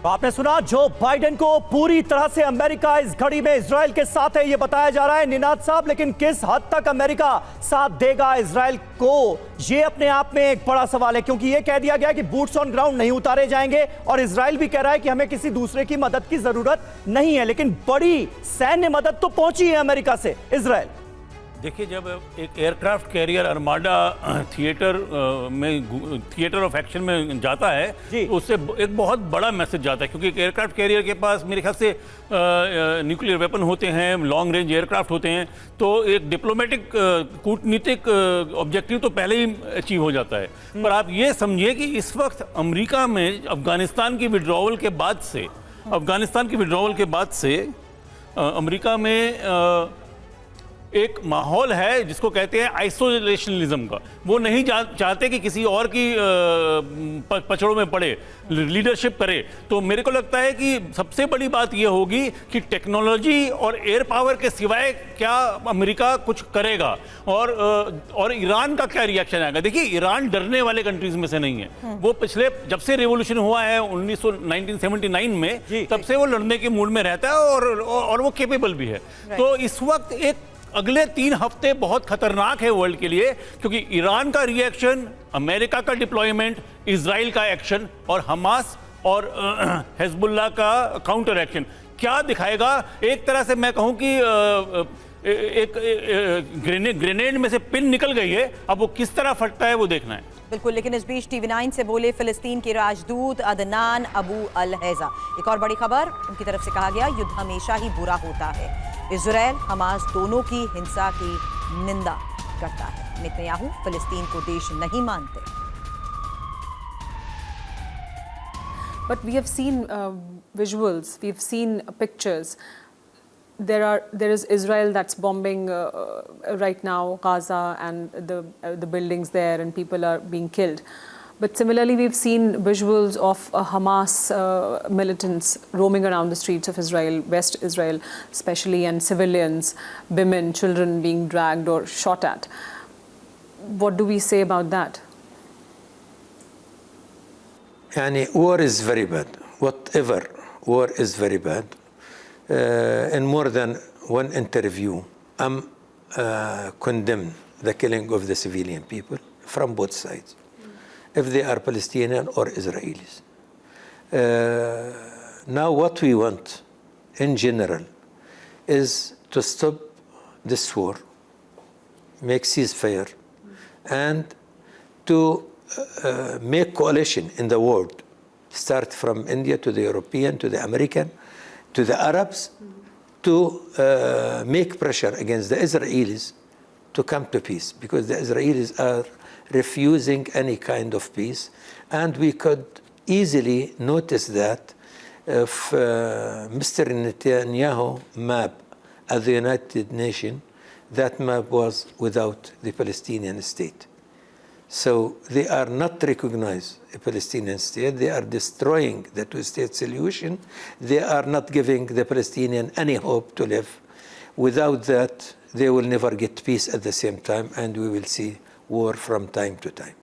आपने सुना, Joe Biden को पूरी तरह से अमेरिका इस घड़ी में इजराइल के साथ है, यह बताया जा रहा है निनाद साहब। लेकिन किस हद तक अमेरिका साथ देगा इजराइल को, यह अपने आप में एक बड़ा सवाल है, क्योंकि यह कह दिया गया कि बूट्स ऑन ग्राउंड नहीं उतारे जाएंगे और इजराइल भी कह रहा है कि हमें किसी दूसरे की मदद की जरूरत नहीं है। लेकिन बड़ी सैन्य मदद तो पहुंची है अमेरिका से इजराइल। देखिए, जब एक aircraft carrier armada theatre of action में जाता है तो उससे एक बहुत बड़ा मैसेज जाता है, क्योंकि एक एयरक्राफ्ट कैरियर के पास मेरे ख्याल से न्यूक्लियर वेपन होते हैं, लॉन्ग रेंज एयरक्राफ्ट होते हैं, तो एक डिप्लोमेटिक कूटनीतिक ऑब्जेक्टिव तो पहले ही अचीव हो जाता है। पर आप ये समझिए कि इस वक्त अमेरिका में अफगानिस्तान की विड्रॉवल के बाद से अमेरिका में एक माहौल है जिसको कहते हैं आइसोलेशनलिज्म का। वो नहीं चाहते कि किसी और की पचड़ों में पड़े, लीडरशिप करे। तो मेरे को लगता है कि सबसे बड़ी बात यह होगी कि टेक्नोलॉजी और एयर पावर के सिवाय क्या अमेरिका कुछ करेगा, और ईरान का क्या रिएक्शन आएगा। देखिए, ईरान डरने वाले कंट्रीज में से नहीं है। वो पिछले जब से रेवोल्यूशन हुआ है 1979 में, तब से वो लड़ने के मूड में रहता है और वो केपेबल भी है। तो इस वक्त एक अगले 3 हफ्ते बहुत खतरनाक है वर्ल्ड के लिए, क्योंकि ईरान का रिएक्शन, अमेरिका का डिप्लॉयमेंट, इजराइल का एक्शन और हमास और हिजबुल्लाह का काउंटर एक्शन क्या दिखाएगा। एक तरह से मैं कहूं कि एक ग्रेनेड में से पिन निकल गई है, अब वो किस तरह फटता है वो देखना है। बिल्कुल, लेकिन इस बीच TV9 से बोले फिलिस्तीन के राजदूत अदनान अबू अल हैजा। एक और बड़ी खबर, उनकी तरफ से कहा गया युद्ध हमेशा ही बुरा होता है। इजराइल हमास दोनों की हिंसा की निंदा करता है। नेतन्याहू फिलिस्तीन को देश नहीं मानते। But we have seen visuals, we've seen pictures. There is Israel that's bombing right now Gaza and the buildings there, and people are being killed. But similarly, we've seen visuals of Hamas militants roaming around the streets of Israel, West Israel especially, and civilians, women, children being dragged or shot at. What do we say about that? War is very bad. Whatever, war is very bad. In more than one interview, I'm condemned the killing of the civilian people from both sides, if they are Palestinian or Israelis. Now what we want in general is to stop this war, make ceasefire, and to make coalition in the world, start from India to the European, to the American, to the Arabs, to make pressure against the Israelis to come to peace, because the Israelis are refusing any kind of peace. And we could easily notice that if Mr. Netanyahu map at the United Nations, that map was without the Palestinian state. So they are not recognizing a Palestinian state. They are destroying the two-state solution. They are not giving the Palestinian any hope to live. Without that, they will never get peace at the same time, and we will see war from time to time.